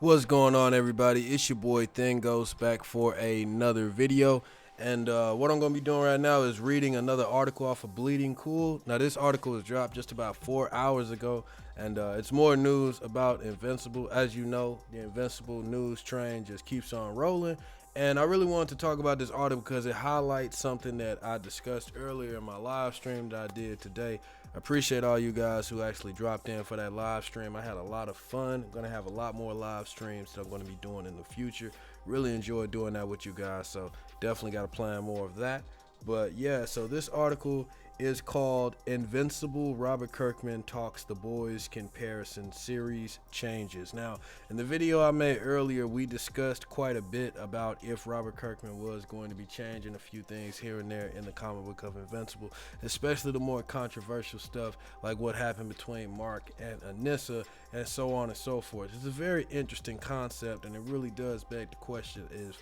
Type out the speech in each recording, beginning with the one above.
What's going on, everybody? It's your boy Thing Goes back for another video. And what I'm going to be doing right now is reading another article off of Bleeding Cool. Now, this article was dropped just about 4 hours ago, and it's more news about Invincible. As you know, the Invincible news train just keeps on rolling. And I really wanted to talk about this article because it highlights something that I discussed earlier in my live stream that I did today. I appreciate all you guys who actually dropped in for that live stream. I had a lot of fun. I'm going to have a lot more live streams that I'm going to be doing in the future. Really enjoyed doing that with you guys, so definitely got to plan more of that. But yeah, so this article is called Invincible Robert Kirkman Talks the Boys Comparison Series Changes. Now, in the video I made earlier, we discussed quite a bit about if Robert Kirkman was going to be changing a few things here and there in the comic book of Invincible, especially the more controversial stuff like what happened between Mark and Anissa and so on and so forth. It's a very interesting concept, and it really does beg the question is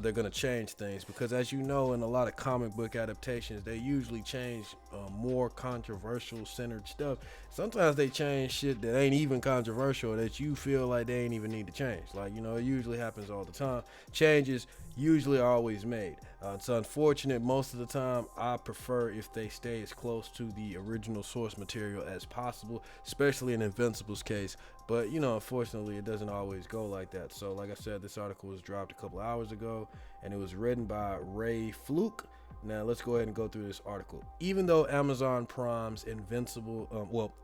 they're going to change things, because as you know, in a lot of comic book adaptations, they usually change more controversial centered stuff. Sometimes they change shit that ain't even controversial that you feel like they ain't even need to change. Like, you know, it usually happens all the time. Changes usually are always made. It's unfortunate most of the time. I prefer if they stay as close to the original source material as possible, especially in Invincible's case. But, you know, unfortunately, it doesn't always go like that. So, like I said, this article was dropped a couple hours ago, and it was written by Ray Fluke. Now, let's go ahead and go through this article. Even though Amazon Prime's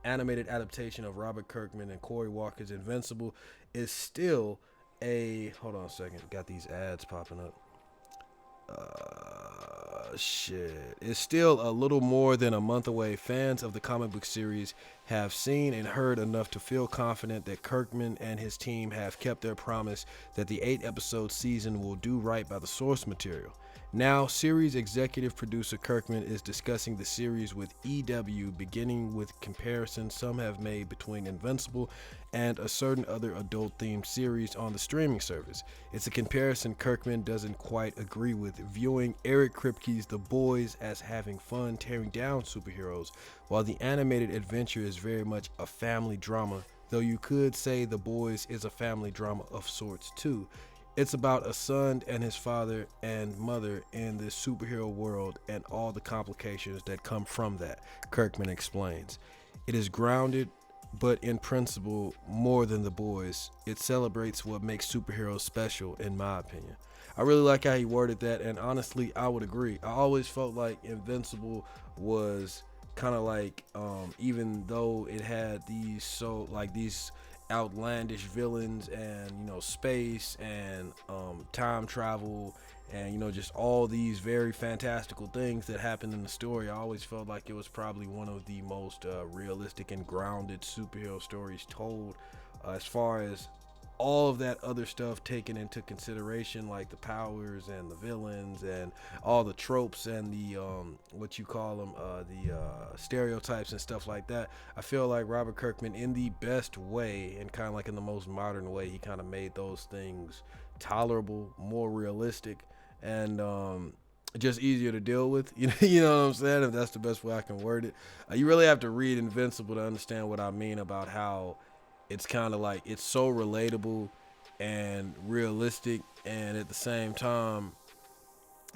animated adaptation of Robert Kirkman and Cory Walker's Invincible is still hold on a second, got these ads popping up. It's still a little more than a month away. Fans of the comic book series have seen and heard enough to feel confident that Kirkman and his team have kept their promise that the 8-episode season will do right by the source material. Now, series executive producer Kirkman is discussing the series with EW, beginning with comparisons some have made between Invincible and a certain other adult-themed series on the streaming service. It's a comparison Kirkman doesn't quite agree with, viewing Eric Kripke's The Boys as having fun tearing down superheroes, while the animated adventure is very much a family drama, though you could say The Boys is a family drama of sorts too. It's about a son and his father and mother in this superhero world and all the complications that come from that, Kirkman explains. It is grounded, but in principle, more than The Boys. It celebrates what makes superheroes special, in my opinion. I really like how he worded that, and honestly, I would agree. I always felt like Invincible was kind of like, even though it had these outlandish villains and, you know, space and time travel and, you know, just all these very fantastical things that happened in the story, I always felt like it was probably one of the most realistic and grounded superhero stories told, as far as all of that other stuff taken into consideration, like the powers and the villains and all the tropes and the stereotypes and stuff like that. I feel like Robert Kirkman, in the best way and kind of like in the most modern way, he kind of made those things tolerable, more realistic, and just easier to deal with. You know what I'm saying, if that's the best way I can word it. You really have to read Invincible to understand what I mean about how it's kind of like it's so relatable and realistic, and at the same time,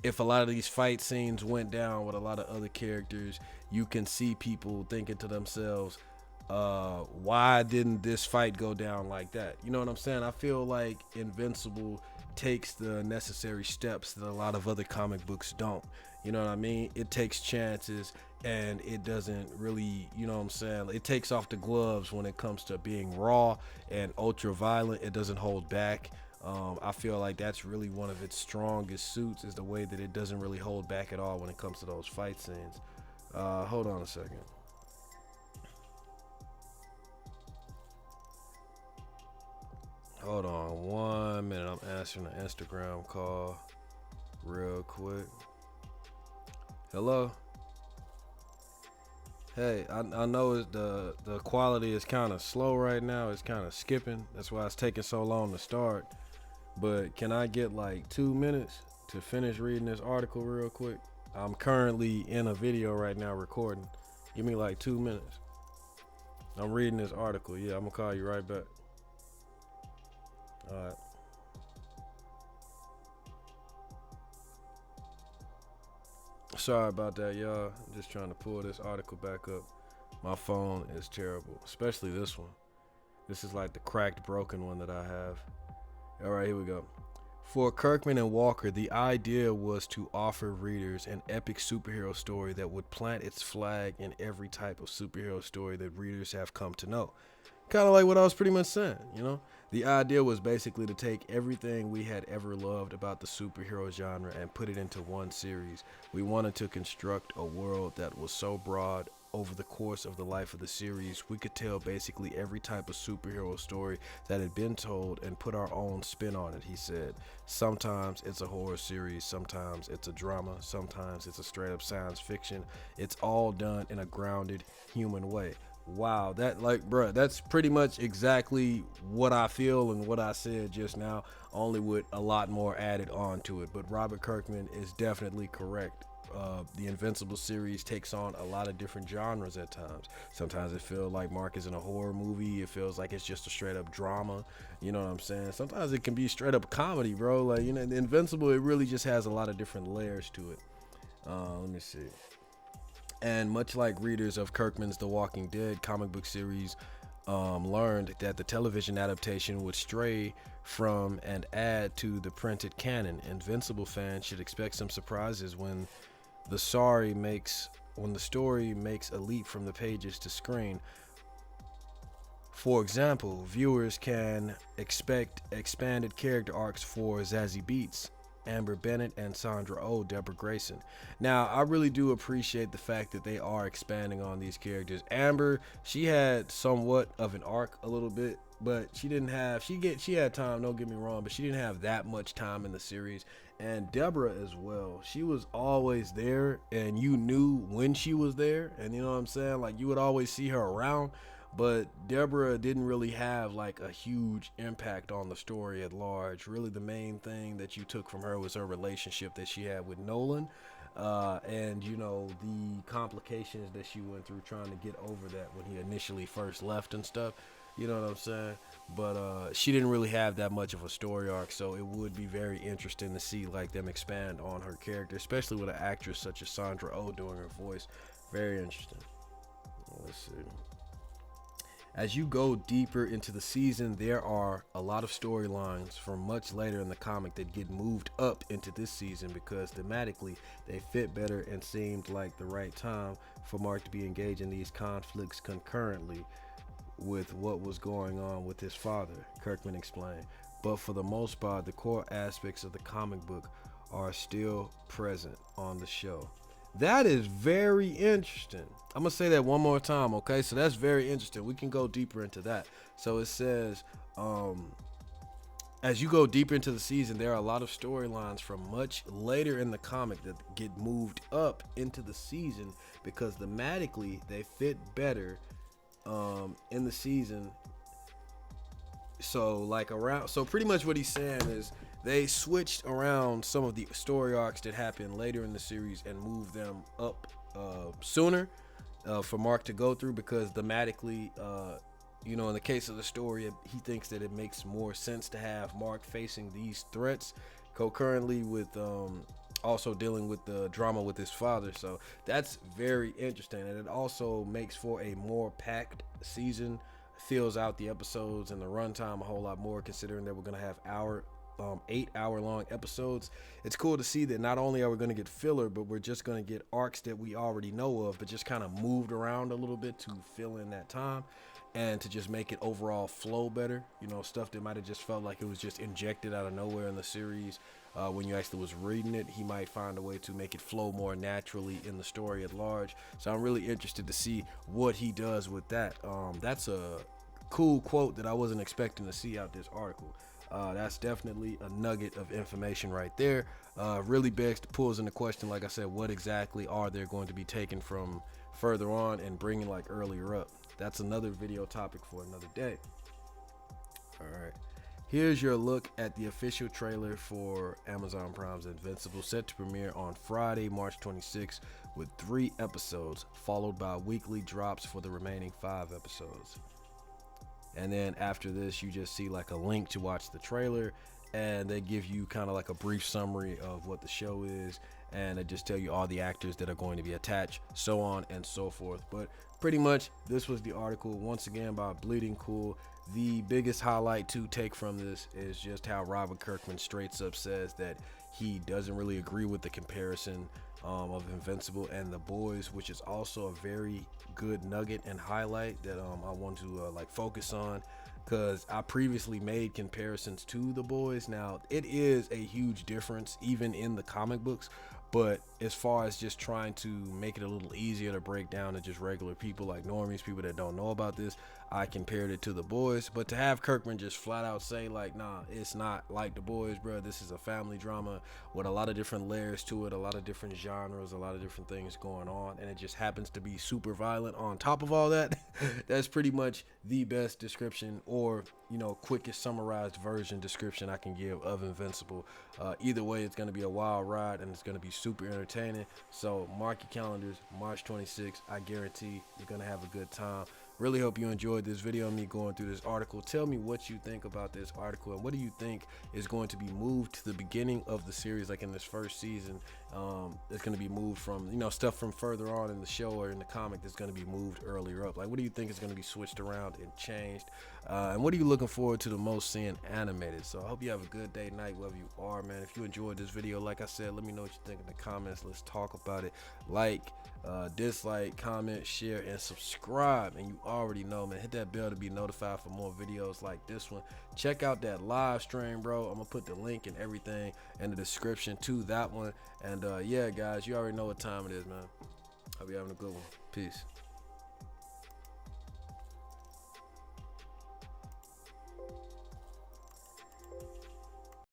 if a lot of these fight scenes went down with a lot of other characters, you can see people thinking to themselves, why didn't this fight go down like that? You know what I'm saying? I feel like Invincible takes the necessary steps that a lot of other comic books don't. You know what I mean? It takes chances, and it doesn't really, you know what I'm saying? It takes off the gloves when it comes to being raw and ultra violent. It doesn't hold back. I feel like that's really one of its strongest suits, is the way that it doesn't really hold back at all when it comes to those fight scenes. Hold on a second. Hold on 1 minute. I'm answering an Instagram call real quick. Hello? Hey, I know the quality is kind of slow right now. It's kind of skipping. That's why it's taking so long to start. But can I get like 2 minutes to finish reading this article real quick? I'm currently in a video right now recording. Give me like 2 minutes. I'm reading this article. Yeah, I'm gonna call you right back. All right. Sorry about that, y'all. I'm just trying to pull this article back up. My phone is terrible, especially this one. This is like the cracked, broken one that I have. All right, here we go. For Kirkman and Walker, the idea was to offer readers an epic superhero story that would plant its flag in every type of superhero story that readers have come to know. Kind of like what I was pretty much saying, you know? The idea was basically to take everything we had ever loved about the superhero genre and put it into one series. We wanted to construct a world that was so broad over the course of the life of the series, we could tell basically every type of superhero story that had been told and put our own spin on it, he said. Sometimes it's a horror series, sometimes it's a drama, sometimes it's a straight up science fiction. It's all done in a grounded, human way. Wow, that like, bruh, that's pretty much exactly what I feel and what I said just now, only with a lot more added on to it. But Robert Kirkman is definitely correct. The Invincible series takes on a lot of different genres at times. Sometimes it feels like Mark is in a horror movie. It feels like it's just a straight up drama. You know what I'm saying? Sometimes it can be straight up comedy, bro. Like, you know, the Invincible, it really just has a lot of different layers to it. Let me see. And much like readers of Kirkman's The Walking Dead comic book series learned that the television adaptation would stray from and add to the printed canon, Invincible fans should expect some surprises the story makes a leap from the pages to screen. For example, viewers can expect expanded character arcs for Zazie Beetz, Amber Bennett, and Sandra Oh, Deborah Grayson. Now, I really do appreciate the fact that they are expanding on these characters. Amber, she had somewhat of an arc a little bit, but she had time, don't get me wrong, but she didn't have that much time in the series. And Deborah as well. She was always there, and you knew when she was there, and you know what I'm saying? Like, you would always see her around. But Deborah didn't really have like a huge impact on the story at large. Really, the main thing that you took from her was her relationship that she had with Nolan, and you know, the complications that she went through trying to get over that when he initially first left and stuff. You know what I'm saying? But she didn't really have that much of a story arc, so it would be very interesting to see like them expand on her character, especially with an actress such as Sandra Oh doing her voice. Very interesting. Let's see. As you go deeper into the season, there are a lot of storylines from much later in the comic that get moved up into this season because thematically they fit better and seemed like the right time for Mark to be engaged in these conflicts concurrently with what was going on with his father, Kirkman explained. But for the most part, the core aspects of the comic book are still present on the show. That is very interesting. I'm gonna say that one more time, okay? So that's very interesting. We can go deeper into that. So it says, as you go deeper into the season, there are a lot of storylines from much later in the comic that get moved up into the season because thematically they fit better in the season. So pretty much what he's saying is they switched around some of the story arcs that happened later in the series and moved them up sooner for Mark to go through because thematically, you know, in the case of the story, he thinks that it makes more sense to have Mark facing these threats concurrently with also dealing with the drama with his father. So that's very interesting, and it also makes for a more packed season. Fills out the episodes and the runtime a whole lot more, considering that we're gonna have 8-hour long episodes. It's cool to see that not only are we going to get filler, but we're just going to get arcs that we already know of, but just kind of moved around a little bit to fill in that time and to just make it overall flow better. You know, stuff that might have just felt like it was just injected out of nowhere in the series. When you actually was reading it, he might find a way to make it flow more naturally in the story at large. So I'm really interested to see what he does with that. That's a cool quote that I wasn't expecting to see out this article. That's definitely a nugget of information right there. Really pulls into question, like I said, what exactly are they going to be taken from further on and bringing like earlier up. That's another video topic for another day. All right. Here's your look at the official trailer for Amazon Prime's Invincible, set to premiere on Friday, March 26th, with 3 episodes, followed by weekly drops for the remaining 5 episodes. and then after this you just see like a link to watch the trailer, and they give you kind of like a brief summary of what the show is, and they just tell you all the actors that are going to be attached, so on and so forth. But pretty much this was the article once again by Bleeding Cool. The biggest highlight to take from this is just how Robert Kirkman straight up says that he doesn't really agree with the comparison of Invincible and The Boys, which is also a very good nugget and highlight that I want to like focus on, because I previously made comparisons to The Boys. Now it is a huge difference even in the comic books, but as far as just trying to make it a little easier to break down to just regular people like normies, people that don't know about this, I compared it to The Boys. But to have Kirkman just flat out say like, nah, it's not like The Boys, bro, this is a family drama with a lot of different layers to it, a lot of different genres, a lot of different things going on, and it just happens to be super violent on top of all that. That's pretty much the best description, or quickest summarized version description I can give of Invincible. Either way, it's going to be a wild ride and it's going to be super entertaining. So mark your calendars, March 26th. I guarantee you're going to have a good time. Really hope you enjoyed this video of me going through this article. Tell me what you think about this article, and what do you think is going to be moved to the beginning of the series, like in this first season. It's going to be moved from stuff from further on in the show or in the comic that's going to be moved earlier up. Like, what do you think is going to be switched around and changed, and what are you looking forward to the most seeing animated? So I hope you have a good day, night, wherever you are, man. If you enjoyed this video, like I said, let me know what you think in the comments. Let's talk about it. Like, dislike, comment, share, and subscribe. And you already know, man, hit that bell to be notified for more videos like this one. Check out that live stream, bro. I'm gonna put the link and everything in the description to that one. And yeah, guys, you already know what time it is, man. Hope you having a good one. Peace.